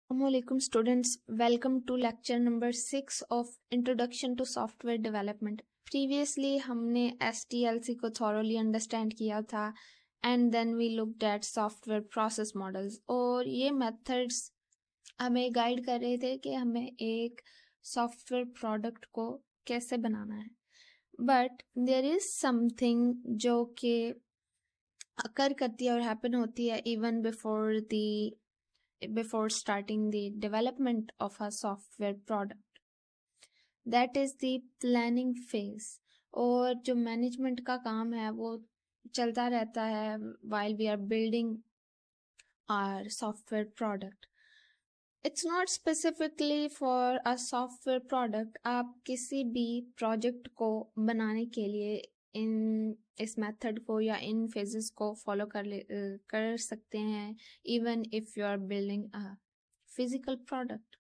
Assalamualaikum students, welcome to lecture number 6 of Introduction to Software Development. Previously हमने SDLC को thoroughly understand किया था and then we looked at software process models और ये methods हमें guide कर रहे थे कि हमें एक software product को कैसे बनाना है. But there is something जो कि occur करती है और happen होती है even before starting the development of a software product. That is the planning phase. और जो management का काम है वो चलता रहता है while we are building our software product. It's not specifically for a software product. आप किसी भी project को बनाने के लिए इस मेथड को या इन फेजेस को फॉलो कर सकते हैं even if you are building a physical product.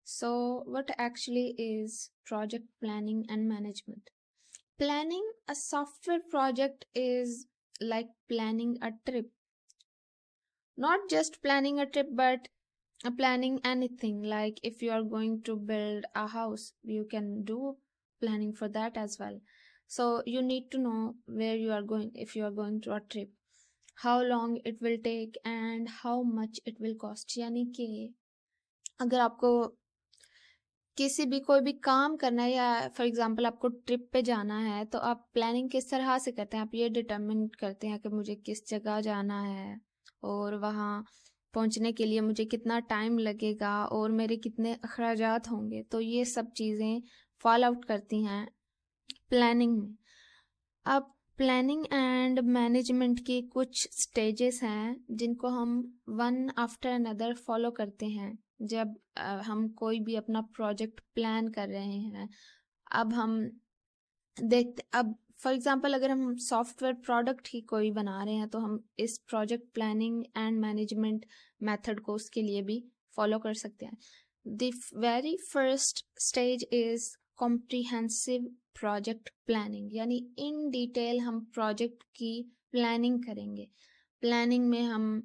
So what actually is project planning and management? Planning a software project is like planning a trip. Not just planning a trip, but planning anything. Like if you are going to build a house, you can do planning for that as well. So you need to know where you are going if you are going to a trip, how long it will take and how much it will cost. यानी कि अगर आपको किसी भी कोई भी काम करना है या फॉर एग्जांपल आपको ट्रिप पे जाना है तो आप प्लानिंग किस तरह से करते हैं. आप ये डिटरमिन करते हैं कि मुझे किस जगह जाना है और वहाँ पहुँचने के लिए मुझे कितना टाइम लगेगा और मेरे कितने अखराजात होंगे. तो ये सब चीज़ें फॉल आउट करती हैं प्लानिंग में. अब प्लानिंग एंड मैनेजमेंट की कुछ स्टेजेस हैं जिनको हम वन आफ्टर अनदर फॉलो करते हैं जब हम कोई भी अपना प्रोजेक्ट प्लान कर रहे हैं. अब हम देखते अब फॉर एग्जांपल अगर हम सॉफ्टवेयर प्रोडक्ट ही कोई बना रहे हैं तो हम इस project planning and management method को उसके लिए भी फॉलो कर सकते हैं. The very first stage is comprehensive project planning. यानी इन डिटेल हम प्रोजेक्ट की प्लानिंग करेंगे. प्लानिंग में हम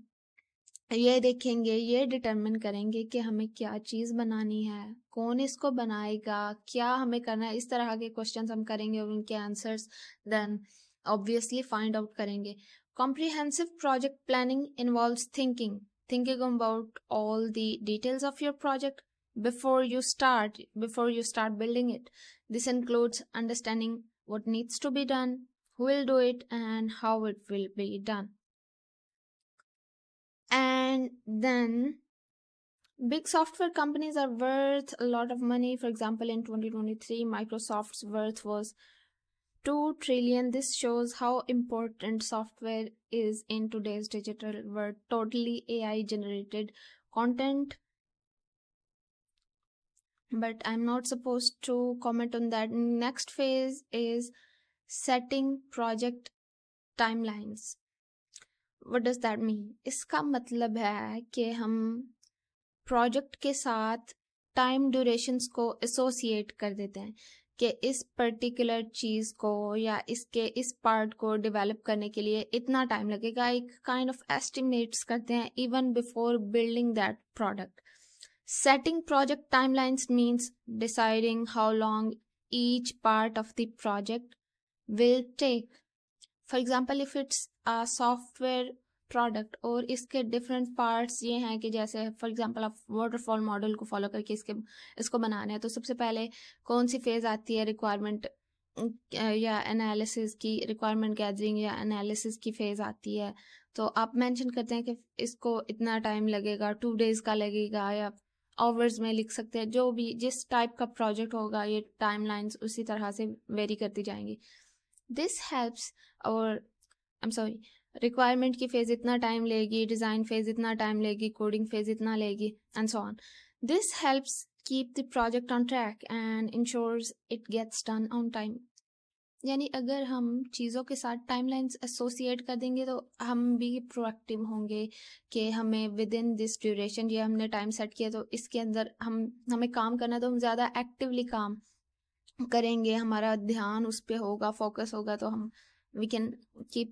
ये देखेंगे, ये डिटरमिन करेंगे कि हमें क्या चीज़ बनानी है, कौन इसको बनाएगा, क्या हमें करना है. इस तरह के क्वेश्चंस हम करेंगे और उनके answers then obviously find out करेंगे. Comprehensive project planning involves thinking about all the details of your project before you start building it. This includes understanding what needs to be done, who will do it and how it will be done. And then big software companies are worth a lot of money. For example, in 2023 Microsoft's worth was $2 trillion. This shows how important software is in today's digital world. Totally AI generated content, but I'm not supposed to comment on that. Next phase is setting project timelines. What does that mean? इसका मतलब है कि हम project के साथ time durations को associate कर देते हैं कि इस पर्टिकुलर चीज़ को या इसके इस पार्ट को डेवलप करने के लिए इतना टाइम लगेगा. एक काइंड ऑफ एस्टिमेट्स करते हैं even before building that product. Setting project timelines means deciding how long each part of the project will take. For example if it's a software product और इसके डिफरेंट पार्ट्स ये हैं कि जैसे for example आप waterfall model को follow करके इसको बना रहे हैं तो सबसे पहले कौन सी फेज़ आती है रिक्वायरमेंट या एनालिसिस की, रिक्वायरमेंट गैदरिंग या एनालिसिस की फ़ेज़ आती है. तो आप मेंशन करते हैं कि इसको इतना टाइम लगेगा, 2 days का लगेगा या आवर्स में लिख सकते हैं. जो भी जिस टाइप का प्रोजेक्ट होगा ये टाइमलाइंस उसी तरह से वेरी करती जाएंगी. दिस हेल्प्स और रिक्वायरमेंट की फेज़ इतना टाइम लेगी, डिज़ाइन फेज़ इतना टाइम लेगी, कोडिंग फेज़ इतना लेगी and so on. This helps keep the project on track and ensures it gets done on time. यानी अगर हम चीज़ों के साथ टाइमलाइंस एसोसिएट कर देंगे तो हम भी प्रोएक्टिव होंगे कि हमें विद इन दिस ड्यूरेशन ये हमने टाइम सेट किया तो इसके अंदर हमें काम करना है तो हम ज़्यादा एक्टिवली काम करेंगे, हमारा ध्यान उस पर होगा, फोकस होगा, तो हम we can keep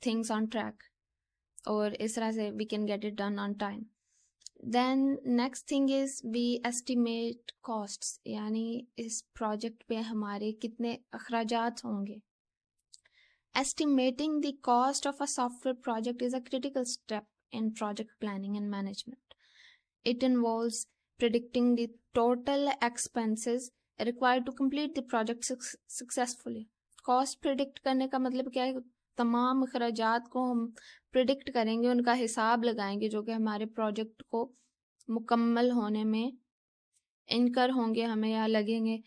things on track और इस तरह से we can get it done on time. Then next thing is we estimate costs, यानी इस प्रोजेक्ट पे हमारे कितने अखराजात होंगे. Estimating the cost of a software project is a critical step in project planning and management. It involves predicting the total expenses required to complete the project successfully. Cost predict करने का मतलब क्या है? तमाम अखराजात को हम प्रिडिक्ट करेंगे, उनका हिसाब लगाएंगे जो कि हमारे प्रोजेक्ट को मुकम्मल होने में इनकर होंगे हमें या लगेंगे.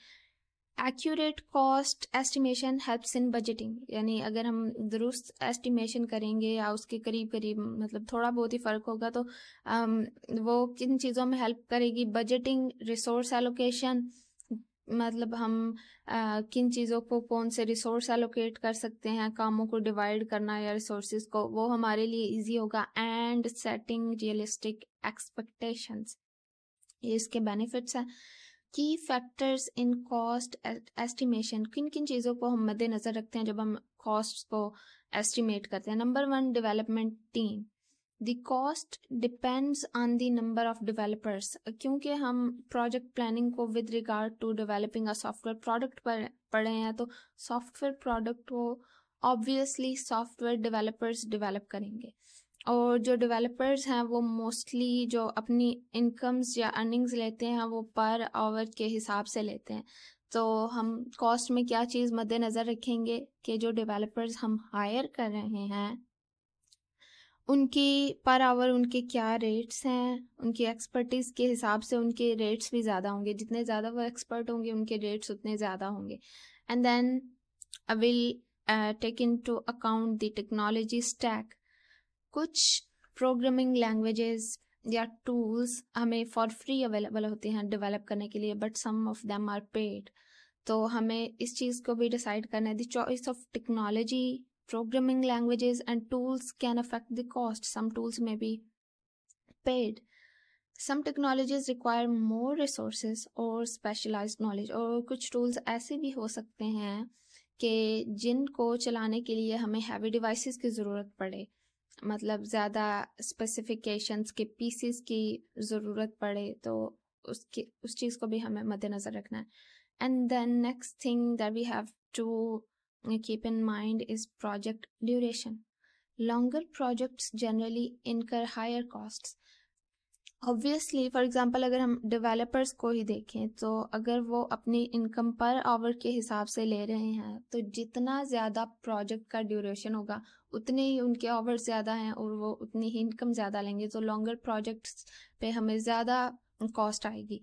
Accurate cost estimation helps in budgeting, यानी अगर हम दुरुस्त एस्टिमेशन करेंगे या उसके करीब करीब मतलब थोड़ा बहुत ही फ़र्क होगा तो वो किन चीज़ों में हेल्प करेगी. बजटिंग, रिसोर्स एलोकेशन, मतलब हम किन चीज़ों को कौन से रिसोर्स एलोकेट कर सकते हैं, कामों को डिवाइड करना या रिसोर्सेज को, वो हमारे लिए इजी होगा. एंड सेटिंग रियलिस्टिक एक्सपेक्टेशंस, ये इसके बेनिफिट्स हैं. की फैक्टर्स इन कॉस्ट एस्टिमेशन, किन किन चीज़ों को हम मद्देनज़र रखते हैं जब हम कॉस्ट को एस्टिमेट करते हैं. Number 1, development team. The cost depends on the number of developers, क्योंकि हम प्रोजेक्ट प्लानिंग को with regard to developing a software product पर पढ़े हैं, तो सॉफ्टवेयर प्रोडक्ट को ऑब्वियसली सॉफ्टवेयर डेवलपर्स डेवलप करेंगे. और जो डेवलपर्स हैं वो मोस्टली जो अपनी इनकम्स या अर्निंग्स लेते हैं वो पर आवर के हिसाब से लेते हैं. तो हम कॉस्ट में क्या चीज़ मद्देनज़र रखेंगे कि जो डेवलपर्स हम हायर कर रहे हैं उनकी पर आवर उनके क्या रेट्स हैं, उनकी एक्सपर्टीज़ के हिसाब से उनके रेट्स भी ज़्यादा होंगे. जितने ज़्यादा वो एक्सपर्ट होंगे उनके रेट्स उतने ज़्यादा होंगे. And then I will take into account the technology stack. कुछ प्रोग्रामिंग लैंग्वेजेस या टूल्स हमें फॉर फ्री अवेलेबल होते हैं डेवलप करने के लिए, but some of them are paid. तो हमें इस चीज़ को भी डिसाइड करना है. The choice of technology, programming languages and tools can affect the cost. Some tools may be paid. Some technologies require more resources और स्पेशलाइज्ड नॉलेज. और कुछ टूल्स ऐसे भी हो सकते हैं कि जिनको चलाने के लिए हमें हैवी डिवाइसेस की ज़रूरत पड़े, मतलब ज़्यादा स्पेसिफिकेशंस के पीसीस की ज़रूरत पड़े, तो उस चीज़ को भी हमें मद्देनज़र रखना है. And then next thing that we have to keep in mind is project duration. Longer projects generally incur higher costs. Obviously for example अगर हम डेवलपर्स को ही देखें तो अगर वो अपनी इनकम पर आवर के हिसाब से ले रहे हैं तो जितना ज़्यादा प्रोजेक्ट का ड्यूरेशन होगा उतने ही उनके आवर्स ज़्यादा हैं और वो उतनी ही इनकम ज़्यादा लेंगे. तो लॉन्गर प्रोजेक्ट्स पे हमें ज़्यादा कॉस्ट आएगी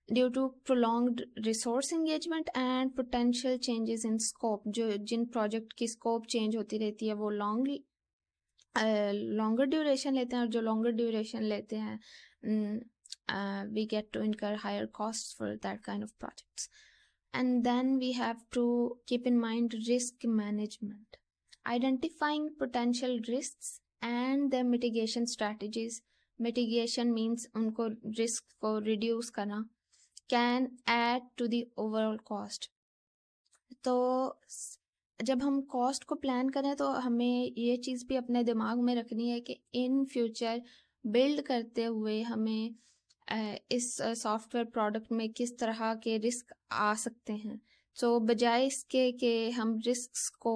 due to prolonged resource engagement and potential changes in scope. जो जिन प्रोजेक्ट की स्कोप चेंज होती रहती है वो लॉन्गर ड्यूरेशन लेते हैं, और जो लॉन्गर ड्यूरेशन लेते हैं we get to incur higher costs for that kind of projects. And then we have to keep in mind risk management, identifying potential risks and their mitigation strategies. Mitigation means उनको risk को reduce करना, can add to the overall cost. तो जब हम cost को plan करें तो हमें ये चीज़ भी अपने दिमाग में रखनी है कि इन फ्यूचर बिल्ड करते हुए हमें इस सॉफ्टवेयर प्रोडक्ट में किस तरह के रिस्क आ सकते हैं. तो बजाय इसके कि हम रिस्क्स को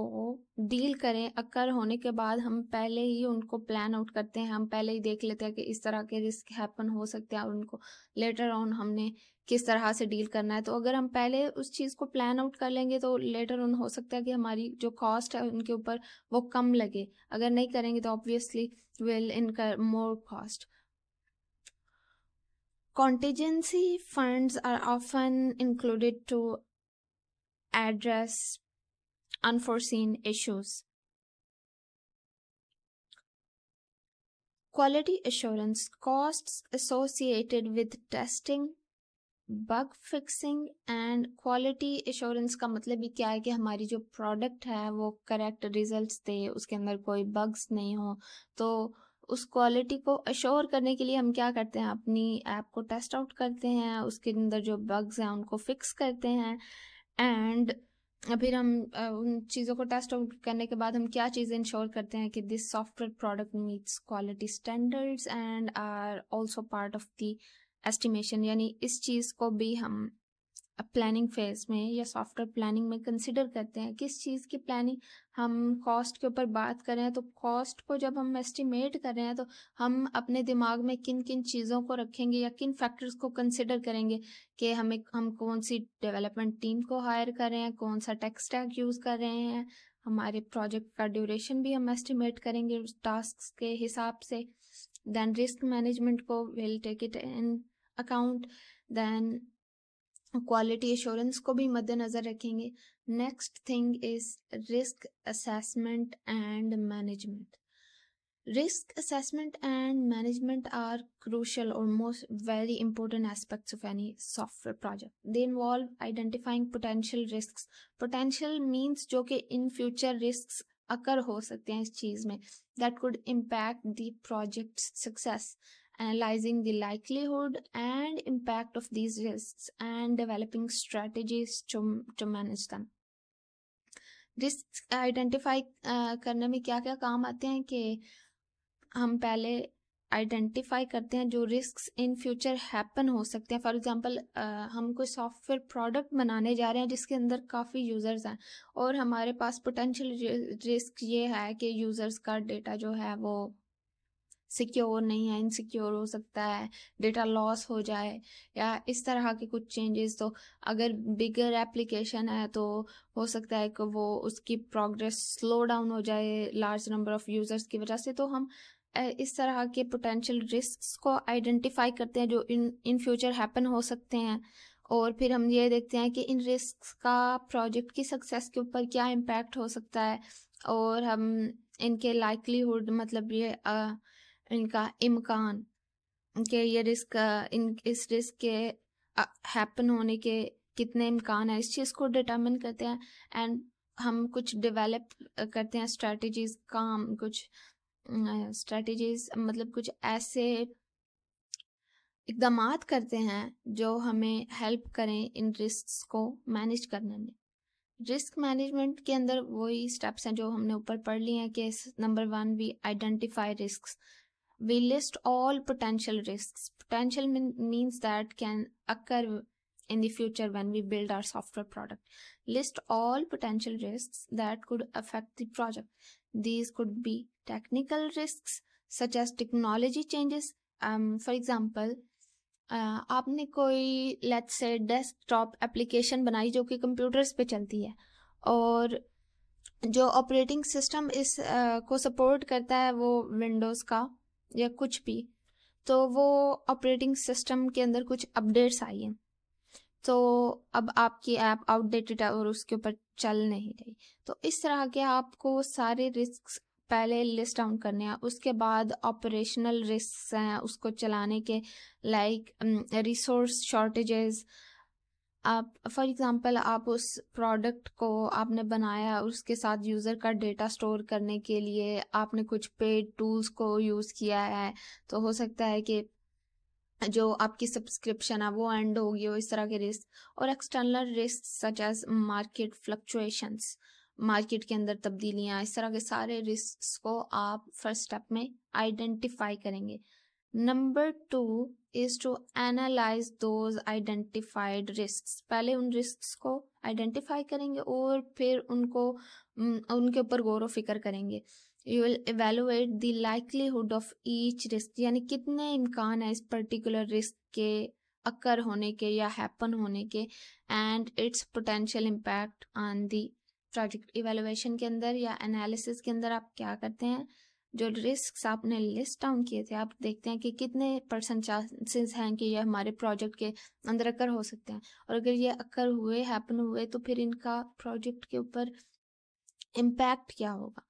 डील करें अकर होने के बाद, हम पहले ही उनको प्लान आउट करते हैं. हम पहले ही देख लेते हैं कि इस तरह के रिस्क हैपन हो सकते हैं और उनको लेटर ऑन हमने किस तरह से डील करना है. तो अगर हम पहले उस चीज़ को प्लान आउट कर लेंगे तो लेटर ऑन हो सकता है कि हमारी जो कॉस्ट है उनके ऊपर वो कम लगे. अगर नहीं करेंगे तो ऑब्वियसली विल इनकर more cost. Contingency funds are often included to address unforeseen issues. Quality assurance costs associated with testing, bug fixing and quality assurance का मतलब भी क्या है कि हमारी जो प्रोडक्ट है वो करेक्ट रिजल्ट्स दे, उसके अंदर कोई बग्स नहीं हो. तो उस क्वालिटी को अश्योर करने के लिए हम क्या करते हैं, अपनी ऐप को टेस्ट आउट करते हैं, उसके अंदर जो बग्स हैं उनको फिक्स करते हैं. एंड फिर हम उन चीज़ों को टेस्ट करने के बाद हम क्या चीज़ें इंश्योर करते हैं कि this software product meets quality standards and are also part of the estimation, यानी इस चीज़ को भी हम प्लानिंग फेज में या सॉफ्टवेयर प्लानिंग में कंसिडर करते हैं। किस चीज़ की प्लानिंग, हम कॉस्ट के ऊपर बात करें तो कॉस्ट को जब हम एस्टिमेट कर रहे हैं तो हम अपने दिमाग में किन किन चीज़ों को रखेंगे या किन फैक्टर्स को कंसिडर करेंगे कि हम कौन सी डेवलपमेंट टीम को हायर कर रहे हैं, कौन सा टेक स्टैक यूज़ कर रहे हैं, हमारे प्रोजेक्ट का ड्यूरेशन भी हम एस्टिमेट करेंगे उस टास्क के हिसाब से। देन रिस्क मैनेजमेंट को will take it in account. Then quality assurance को भी मद्देनज़र रखेंगे। Next thing is risk assessment and management. Risk assessment and management are crucial or most very important aspects of any software project. They involve identifying potential risks. Potential means जो कि in future risks occur हो सकते हैं इस चीज़ में, that could impact the project's success. Analyzing the likelihood and impact of these risks and developing strategies to manage them. Risk identify करने में क्या क्या काम आते हैं कि हम पहले आइडेंटिफाई करते हैं जो रिस्क्स इन फ्यूचर हैपन हो सकते हैं। फॉर एग्जांपल हम कोई सॉफ्टवेयर प्रोडक्ट बनाने जा रहे हैं जिसके अंदर काफ़ी यूज़र्स हैं और हमारे पास पोटेंशियल रिस्क ये है कि यूज़र्स का डेटा जो है वो सिक्योर नहीं है, इनसिक्योर हो सकता है, डेटा लॉस हो जाए या इस तरह के कुछ चेंजेस। तो अगर बिगर एप्लीकेशन है तो हो सकता है कि वो उसकी प्रोग्रेस स्लो डाउन हो जाए लार्ज नंबर ऑफ यूज़र्स की वजह से। तो हम इस तरह के पोटेंशियल रिस्क्स को आइडेंटिफाई करते हैं जो इन फ्यूचर हैपन हो सकते हैं, और फिर हम ये देखते हैं कि इन रिस्क्स का प्रोजेक्ट की सक्सेस के ऊपर क्या इम्पैक्ट हो सकता है, और हम इनके लाइकलीहुड मतलब ये इनका इम्कान कि ये रिस्क इस रिस्क के हैपन होने के कितने इम्कान है, इस चीज़ को डिटर्मिन करते हैं। एंड हम कुछ डेवलप करते हैं स्ट्रेटजीज का, हम कुछ स्ट्रेटजीज मतलब कुछ ऐसे इकदामात करते हैं जो हमें हेल्प करें इन रिस्क्स को मैनेज करने में। रिस्क मैनेजमेंट के अंदर वही स्टेप्स हैं जो हमने ऊपर पढ़ लिए हैं कि number 1 we identify risks, we list all potential risks. Potential means that can occur in the future when we build our software product. List all potential risks that could affect the project. These could be technical risks such as technology changes. For example, आपने कोई let's say desktop application बनाई जो कि computers पे चलती है और जो ऑपरेटिंग सिस्टम इस को सपोर्ट करता है वो विंडोज़ का या कुछ भी, तो वो ऑपरेटिंग सिस्टम के अंदर कुछ अपडेट्स आई हैं तो अब आपकी ऐप आउटडेटेड है और उसके ऊपर चल नहीं रही। तो इस तरह के आपको सारे रिस्क्स पहले लिस्ट डाउन करने हैं। उसके बाद ऑपरेशनल रिस्क्स हैं उसको चलाने के, लाइक रिसोर्स शॉर्टेजेस। आप फॉर एग्जांपल आप उस प्रोडक्ट को आपने बनाया, उसके साथ यूज़र का डेटा स्टोर करने के लिए आपने कुछ पेड टूल्स को यूज़ किया है, तो हो सकता है कि जो आपकी सब्सक्रिप्शन है वो एंड होगी हो, इस तरह के रिस्क। और external risk such as market fluctuations, market के अंदर तब्दीलियाँ, इस तरह के सारे रिस्क को आप फर्स्ट स्टेप में आइडेंटिफाई करेंगे। Number 2 is to analyze those identified risk. पहले उन रिस्क को आइडेंटिफाई करेंगे और फिर उनके ऊपर गौर व फिक्र करेंगे। You will evaluate the likelihood of each risk, यानी कितने इम्कान है इस पर्टिकुलर रिस्क के अकर होने के या हैपन होने के, and it's potential impact on the project. Evaluation के अंदर या एनालिसिस के अंदर आप क्या करते हैं, जो रिस्क आपने लिस्ट डाउन किए थे आप देखते हैं कि कितने % चांसेस हैं कि ये हमारे प्रोजेक्ट के अंदर अकर हो सकते हैं, और अगर ये अकर हुए, हैपन हुए, तो फिर इनका प्रोजेक्ट के ऊपर इम्पैक्ट क्या होगा।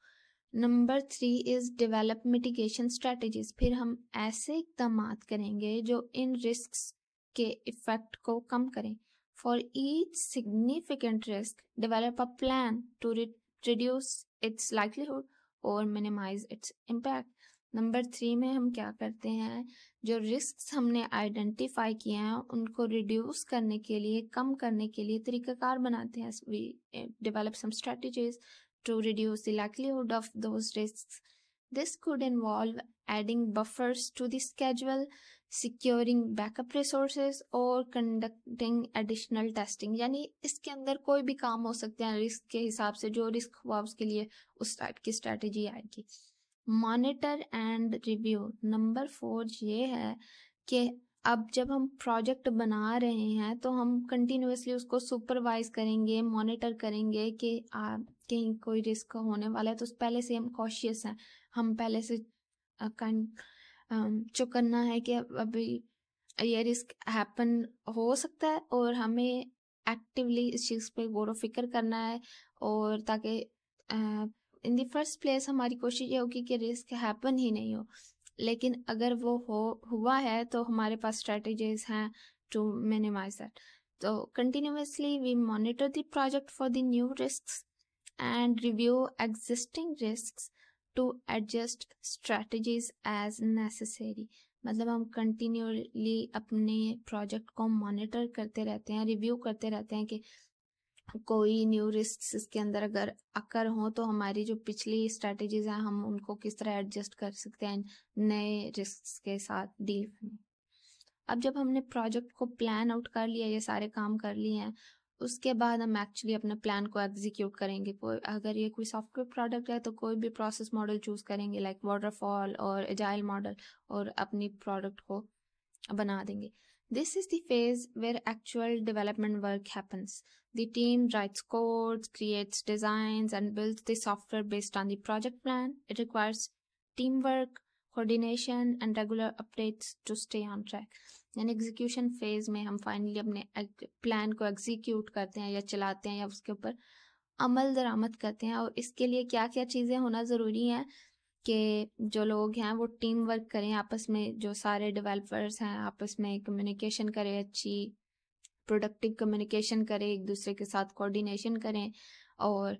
Number 3 is develop mitigation strategies. फिर हम ऐसे इकदाम करेंगे जो इन रिस्क के इफेक्ट को कम करें। For each significant risk develop a plan to reduce its likelihood और मिनिमाइज इट्स इम्पैक्ट। नंबर 3 में हम क्या करते हैं, जो रिस्क्स हमने आइडेंटिफाई किए हैं उनको रिड्यूस करने के लिए, कम करने के लिए तरीकाकार बनाते हैं. We develop some strategies to reduce the likelihood of those risks. This could involve adding buffers to the schedule, securing backup resources और कंडक्टिंग एडिशनल टेस्टिंग. यानी इसके अंदर कोई भी काम हो सकते हैं रिस्क के हिसाब से, जो रिस्क हुआ उसके लिए उस टाइप की स्ट्रेटजी आएगी. Monitor and review. नंबर 4 ये है कि अब जब हम प्रोजेक्ट बना रहे हैं तो हम कंटिन्यूसली उसको सुपरवाइज करेंगे, मॉनिटर करेंगे कि कहीं कोई रिस्क होने वाला है तो पहले से हम कॉशियस हैं, हम पहले से जो करना है कि अभी ये रिस्क हैपन हो सकता है और हमें एक्टिवली इस चीज़ पे गौर व फिक्र करना है. और ताकि इन द फर्स्ट प्लेस हमारी कोशिश ये होगी कि रिस्क हैपन ही नहीं हो, लेकिन अगर वो हुआ है तो हमारे पास स्ट्रेटजीज हैं टू मिनिमाइज दैट. तो continuously we monitor the project for the new risks and review existing risks to adjust strategies as necessary. मतलब हम कंटिन्यूली अपने प्रोजेक्ट को मॉनिटर करते रहते हैं, रिव्यू करते रहते हैं कि कोई न्यू रिस्क इसके अंदर अगर अकर हो तो हमारी जो पिछली स्ट्रेटजीज हैं हम उनको किस तरह एडजस्ट कर सकते हैं नए रिस्क के साथ डील करने. अब जब हमने प्रोजेक्ट को प्लान आउट कर लिया, ये सारे काम कर लिए हैं, उसके बाद हम एक्चुअली अपने प्लान को एग्जीक्यूट करेंगे. कोई अगर ये कोई सॉफ्टवेयर प्रोडक्ट है तो कोई भी प्रोसेस मॉडल चूज करेंगे लाइक वाटरफॉल और एजाइल मॉडल और अपनी प्रोडक्ट को बना देंगे. This is the phase where actual development work happens. The team writes codes, creates designs, and builds the software based on the project plan. It requires teamwork, coordination, and regular updates to stay on track. यानी execution phase में हम finally अपने plan को execute करते हैं या चलाते हैं या उसके ऊपर अमल दरामद करते हैं. और इसके लिए क्या क्या चीज़ें होना ज़रूरी हैं कि जो लोग हैं वो टीम वर्क करें आपस में, जो सारे डेवलपर्स हैं आपस में कम्युनिकेशन करें, अच्छी प्रोडक्टिव कम्युनिकेशन करें, एक दूसरे के साथ कोऑर्डिनेशन करें और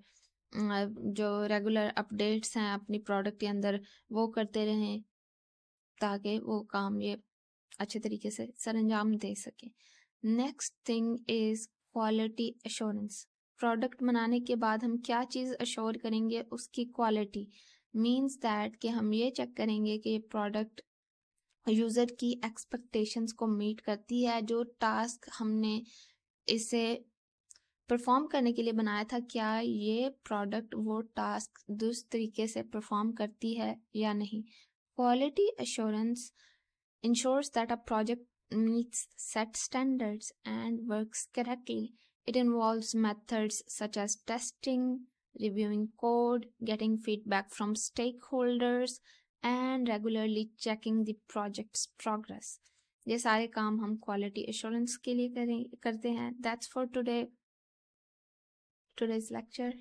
जो रेगुलर अपडेट्स हैं अपनी प्रोडक्ट के अंदर वो करते रहें ताकि वो काम ये अच्छे तरीके से सरंजाम दे सके. Next thing is quality assurance. Product बनाने के बाद हम क्या चीज़ अश्योर करेंगे, उसकी क्वालिटी. मीन्स दैट कि हम ये चेक करेंगे कि ये प्रोडक्ट यूज़र की एक्सपेक्टेशंस को मीट करती है. जो टास्क हमने इसे परफॉर्म करने के लिए बनाया था, क्या ये प्रोडक्ट वो टास्क दुरुस्त तरीके से परफॉर्म करती है या नहीं. Quality assurance ensures that a project meets set standards and works correctly. It involves methods such as testing, reviewing code, getting feedback from stakeholders, and regularly checking the project's progress. ये सारे काम हम quality assurance के लिए करते हैं. That's for today's lecture.